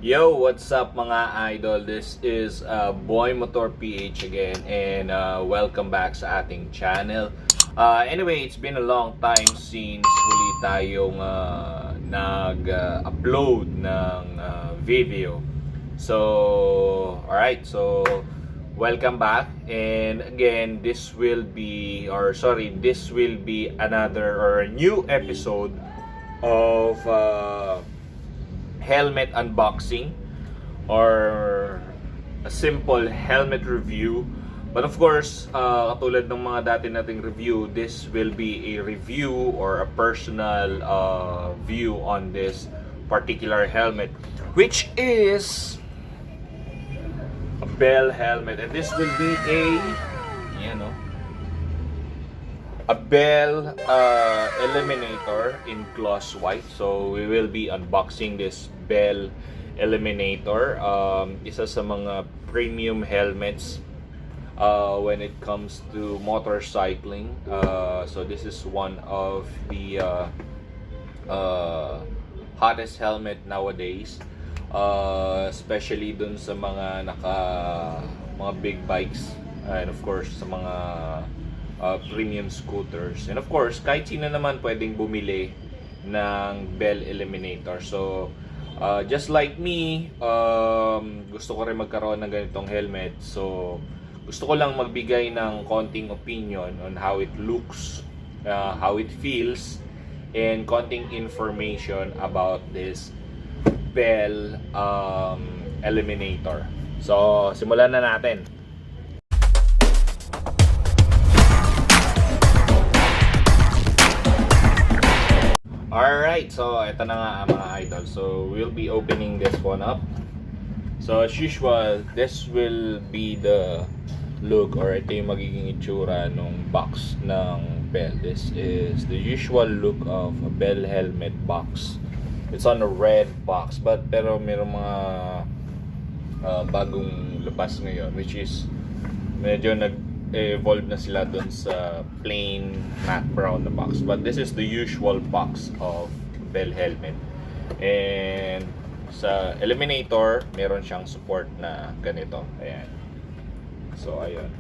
Yo, what's up mga idol? This is Boy Motor PH again and welcome back sa ating channel. Anyway, it's been a long time since huli tayong nag-upload ng video. So, alright, so welcome back, and again, this will be another or a new episode of helmet unboxing or a simple helmet review. But of course, katulad ng mga dati nating review, this will be a review or a personal view on this particular helmet, which is a Bell helmet. And this will be a Bell Eliminator in gloss white. So we will be unboxing this Bell Eliminator. Isa sa mga premium helmets when it comes to motorcycling. So this is one of the hottest helmet nowadays, especially dun sa mga mga big bikes, and of course sa mga premium scooters, and of course kahit sino naman pwedeng bumili ng Bell Eliminator. So just like me, gusto ko rin magkaroon ng ganitong helmet. So gusto ko lang magbigay ng konting opinion on how it looks, how it feels, and konting information about this Bell Eliminator. So simulan na natin. Alright, so ito na nga mga idol. So we'll be opening this one up. So as usual, this will be the look, or ito yung magiging itsura ng box ng Bell. This is the usual look of a Bell helmet box. It's on a red box, pero mayroong mga bagong labas ngayon, which is medyo nag-evolve na sila dun sa plain matte brown na box. But this is the usual box of Bell helmet. And sa Eliminator, meron siyang support na ganito. Ayan. So, ayun.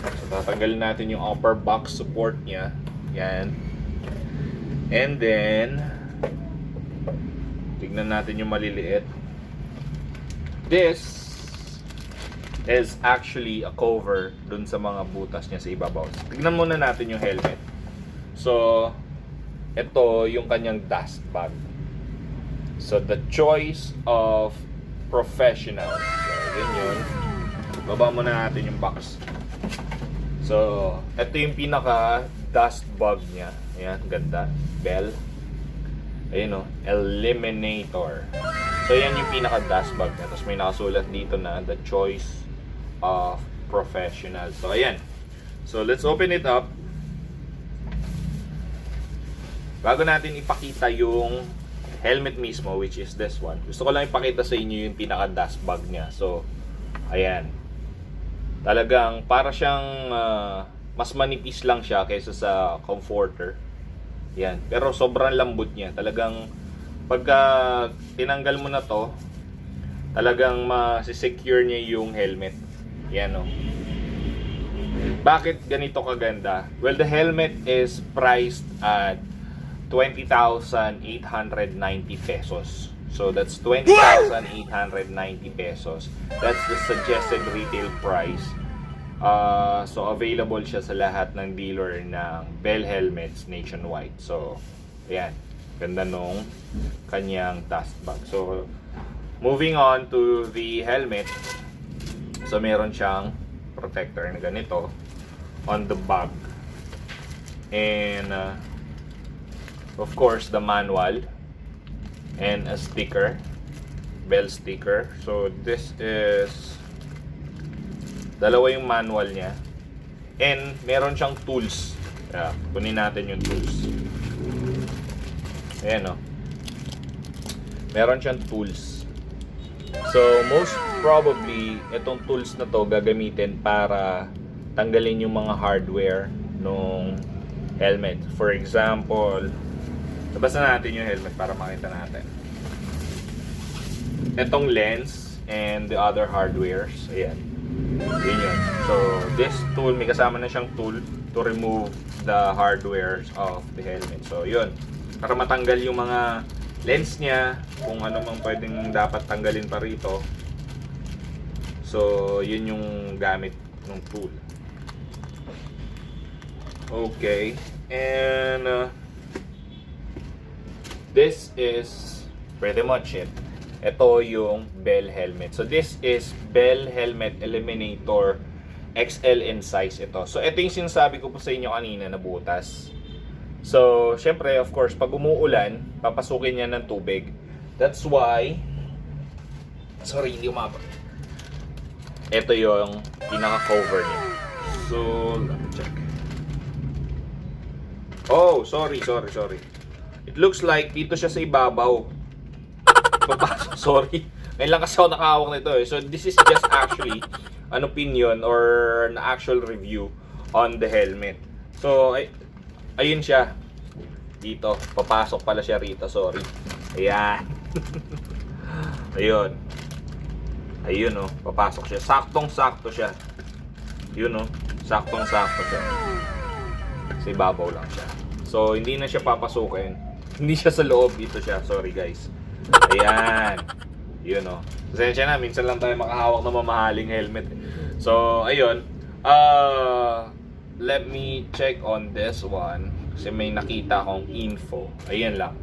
So, tatanggalin natin yung upper box support niya. Yan. And then, tignan natin yung maliliit. This is actually a cover dun sa mga butas niya sa ibabaw. Tignan muna natin yung helmet. So, ito yung kanyang dust bag. So, the choice of professionals. So, yun yun. Baba muna natin yung box. So, ito yung pinaka dust bag niya. Ayan, ganda. Bell. Ayun o, Eliminator. So, yan yung pinaka dust bag niya. Tapos may nakasulat dito na the choice of professional. So, ayan. So, let's open it up. Bago natin ipakita yung helmet mismo, which is this one, gusto ko lang ipakita sa inyo yung pinaka dust bag niya. So, ayan. Talagang para siyang mas manipis lang siya kaysa sa comforter. Yan. Pero sobrang lambot niya. Talagang pagka tinanggal mo na to, talagang masisecure niya yung helmet. Yan o. Bakit ganito kaganda? Well, the helmet is priced at 20,890 pesos. So that's 20,890 pesos. That's the suggested retail price. So available siya sa lahat ng dealer ng Bell helmets nationwide. So ayan, ganda nung kanyang dust bag. So moving on to the helmet. So meron siyang protector na ganito on the bag. And of course the manual and a sticker, Bell sticker. So this is dalawa yung manual niya, and meron siyang tools. Kunin natin yung tools. Ayan o, meron siyang tools. So most probably itong tools na to gagamitin para tanggalin yung mga hardware nung helmet. For example, labas na natin yung helmet para makita natin. etong lens and the other hardwares. Ayan. Yun. So, this tool, may kasama na siyang tool to remove the hardwares of the helmet. So, yun. Para matanggal yung mga lens niya, kung ano mang pwedeng dapat tanggalin pa rito. So, yun yung gamit ng tool. Okay. And this is pretty much it. Ito yung Bell helmet. So this is Bell helmet Eliminator XL in size ito. So ito yung sinasabi ko po sa inyo kanina na butas. So syempre of course pag umuulan, papasukin niya ng tubig. That's why hindi umabot. Ito yung pinaka-cover niya. So let me check. Oh, sorry. It looks like dito siya sa ibabaw. Sorry. Ngayon lang kasi ako nakahawak nito eh. So this is just actually an opinion or an actual review on the helmet. So ayun siya. Dito, papasok pala siya rito, sorry. Ayan. Ayun oh, papasok siya. Saktong-sakto siya. Yun oh, saktong-sakto siya. Sa ibabaw lang siya. So hindi na siya papasukin. Hindi siya sa loob, dito siya. Sorry guys. Ayan. Yun o. Pasensya na, minsan lang tayo makahawak ng mamahaling helmet. So, ayun. Let me check on this one. Kasi may nakita akong info. Ayan lang.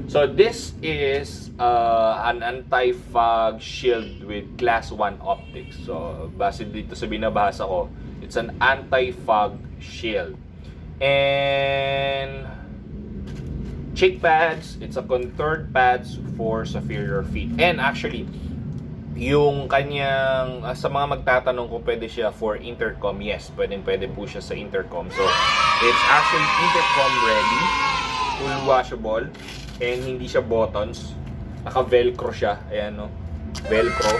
So, this is an anti-fog shield with class 1 optics. So, base dito sa binabasa ko, it's an anti-fog shield. And cheek pads, it's a contoured pads for superior feet. And actually, yung kanyang, sa mga magtatanong kung pwede siya for intercom, yes, pwede po siya sa intercom. So, it's actually intercom ready, full washable, and hindi siya buttons. Naka-velcro siya, ayan no, velcro.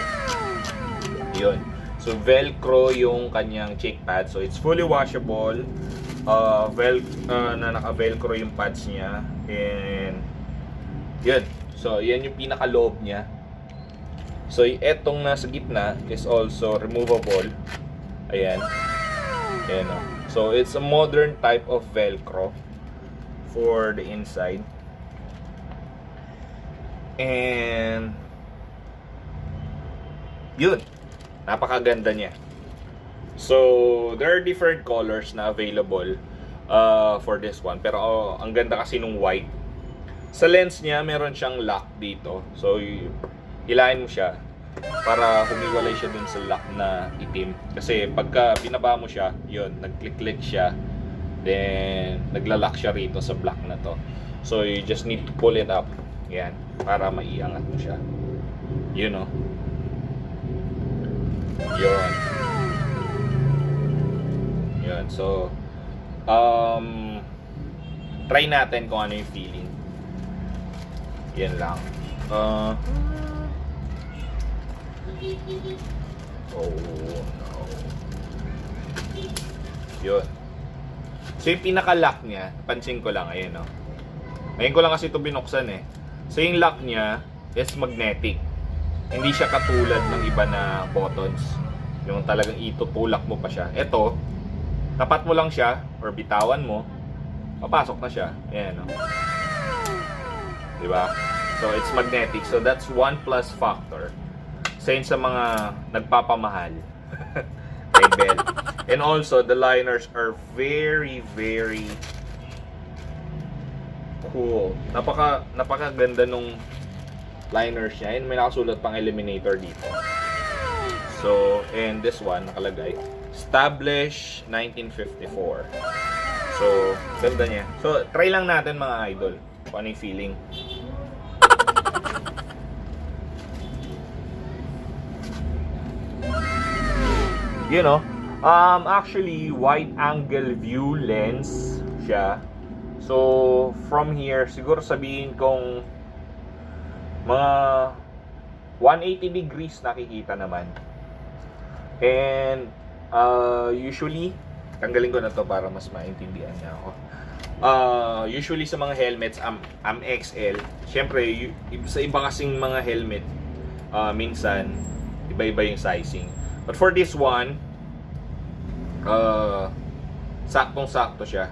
Yun. So, velcro yung kanyang cheek pad. So, it's fully washable. Na naka-velcro yung pads niya. And yun. So yan yung pinaka-loob niya. So etong nasa gitna is also removable. Ayan. Ayan o. So it's a modern type of velcro for the inside. And yun. Napakaganda niya. So, there are different colors na available for this one. Pero ang ganda kasi nung white. Sa lens niya, meron siyang lock dito. So, hilahin mo siya para humiwalay siya dun sa lock na itim. Kasi pagka binaba mo siya, yun, nag-click-click siya. Then, nagla-lock siya rito sa block na to. So, you just need to pull it up. Yan, para maiangat mo siya. Yun o. Yun. So, try natin kung ano yung feeling. Yan lang. Oh no. Yun. So yung pinaka-lock niya, pansin ko lang, ayan o. Ngayon ko lang kasi ito binuksan eh. So yung lock niya is magnetic. Hindi siya katulad ng iba na buttons. Yung talagang itutulak mo pa siya. Ito, tapat mo lang siya or bitawan mo, papasok na siya. Ayan o. Diba? So it's magnetic. So that's one plus factor. Sa mga nagpapamahal kay Bell. And also the liners are very cool. Napakaganda nung liners niya. And may nakasulat pang Eliminator dito. So, and this one nakalagay established 1954. So, ganda niya. So, try lang natin mga idol kung ano yung feeling. You know, actually wide angle view lens siya. So from here siguro sabihin kong mga 180 degrees nakikita naman. And usually tanggalin ko na to para mas maintindihan niya ako. Usually sa mga helmets I'm XL. Syempre sa iba kasing mga helmet minsan iba-iba yung sizing. But for this one, saktong-sakto siya.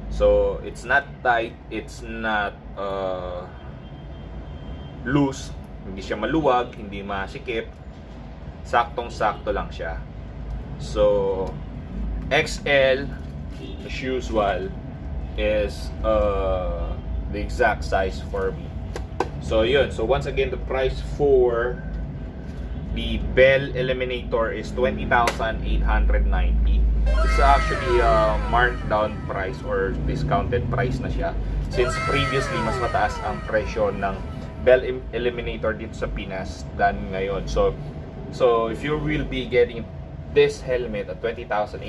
So it's not tight, it's not loose, hindi siya maluwag, hindi masikip. Saktong-sakto lang siya. So XL as usual is the exact size for me. So yun, so once again, the price for the Bell Eliminator is 20,890. It's actually a marked down price or discounted price na siya, since previously mas mataas ang presyo ng Bell Eliminator dito sa Pinas than ngayon. So if you will be getting this helmet at 20,890,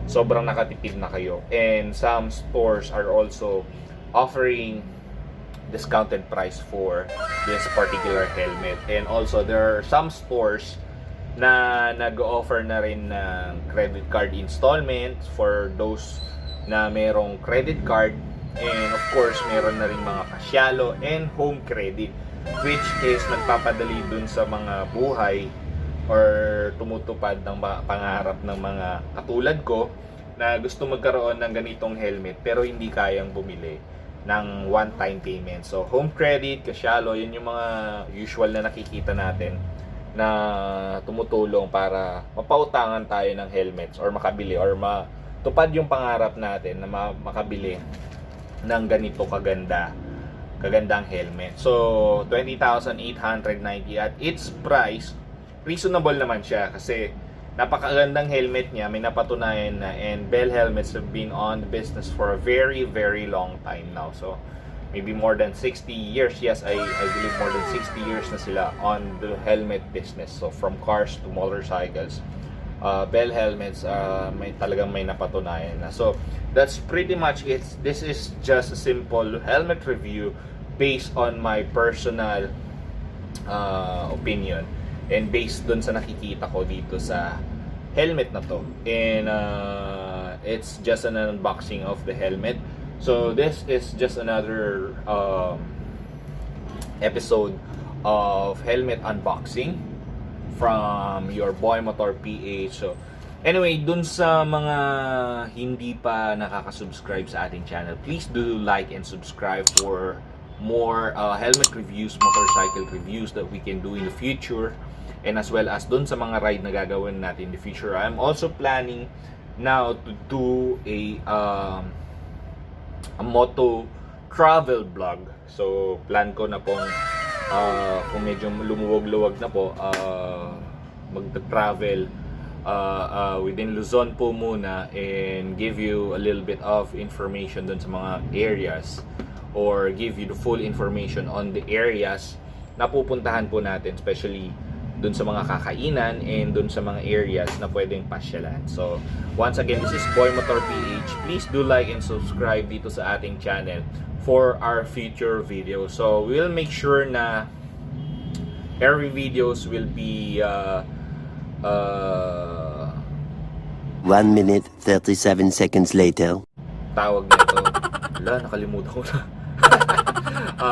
sobrang nakatipid na kayo. And some stores are also offering discounted price for this particular helmet. And also there are some stores na nag-offer na rin ng credit card installments for those na merong credit card. And of course, meron na rin mga kasyalo and home credit, which is nagpapadali dun sa mga buhay or tumutupad ng pangarap ng mga katulad ko na gusto magkaroon ng ganitong helmet pero hindi kayang bumili ng one-time payment. So home credit, kasyalo, yun yung mga usual na nakikita natin na tumutulong para mapautangan tayo ng helmets or makabili or matupad yung pangarap natin na makabili ng ganito kagandang helmet. So 20,890 at its price, reasonable naman siya kasi napakagandang helmet niya, may napatunayan na, and Bell helmets have been on the business for a very very long time now. So maybe more than 60 years. Yes, I believe more than 60 years na sila on the helmet business. So from cars to motorcycles, Bell helmets talagang may napatunayan na. So that's pretty much it. This is just a simple helmet review based on my personal opinion and based dun sa nakikita ko dito sa helmet na to. And it's just an unboxing of the helmet. So this is just another episode of helmet unboxing from your boy Motor PH. So anyway, dun sa mga hindi pa nakaka-subscribe sa ating channel, please do like and subscribe for more helmet reviews, motorcycle reviews that we can do in the future, and as well as dun sa mga ride na gagawin natin in the future. I'm also planning now to do a moto travel vlog. So plan ko na pong kung medyo lumuwag-luwag na po, mag-travel within Luzon po muna and give you a little bit of information dun sa mga areas, or give you the full information on the areas na pupuntahan po natin, especially dun sa mga kakainan and dun sa mga areas na pwedeng pasyalan. So once again, this is Boy Motor PH. Please do like and subscribe dito sa ating channel for our future videos. So we'll make sure na every videos will be 1 minute 37 seconds later. Tawag nito. Wala, nakalimutan ko na.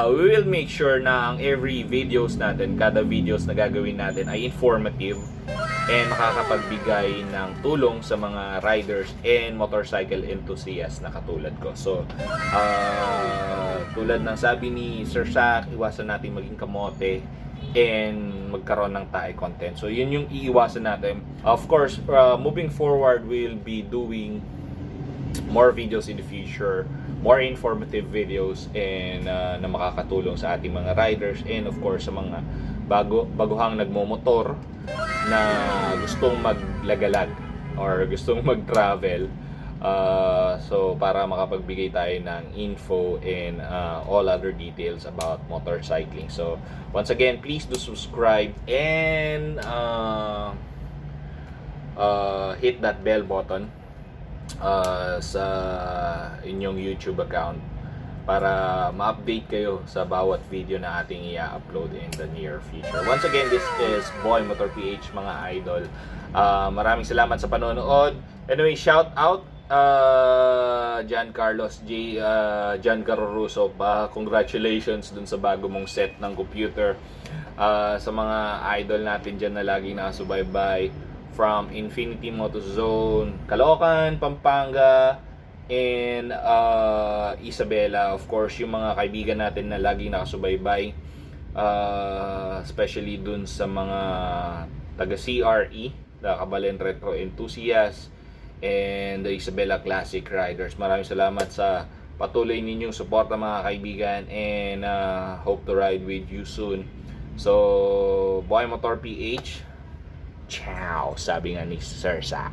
We will make sure na ang every videos natin, kada videos na gagawin natin ay informative and makakapagbigay ng tulong sa mga riders and motorcycle enthusiasts na katulad ko. So, tulad ng sabi ni Sir Sak, iwasan natin maging kamote and magkaroon ng tae content. So, yun yung iiwasan natin. Of course, moving forward, we'll be doing more videos in the future, more informative videos and na makakatulong sa ating mga riders and of course sa mga baguhang nagmomotor na gustong maglagalag or gustong mag-travel. So para makapagbigay tayo ng info and all other details about motorcycling. So once again, please do subscribe and hit that bell button sa inyong YouTube account para ma-update kayo sa bawat video na ating i-upload in the near future. Once again, this is Boy Motor PH, mga idol. Maraming salamat sa panonood. Anyway, shout out John Carlos J. John Caruso, congratulations dun sa bago mong set ng computer. Sa mga idol natin dyan na laging nakasubaybay from Infinity Moto Zone, Caloocan, Pampanga, and Isabela. Of course, yung mga kaibigan natin na laging nakasubaybay, especially dun sa mga taga CRE, the Kabalen Retro Enthusiasts, and the Isabela Classic Riders. Maraming salamat sa patuloy ninyong suporta mga kaibigan, and hope to ride with you soon. So, Boy Motor PH, ciao, sabi nga ni Sir Sa.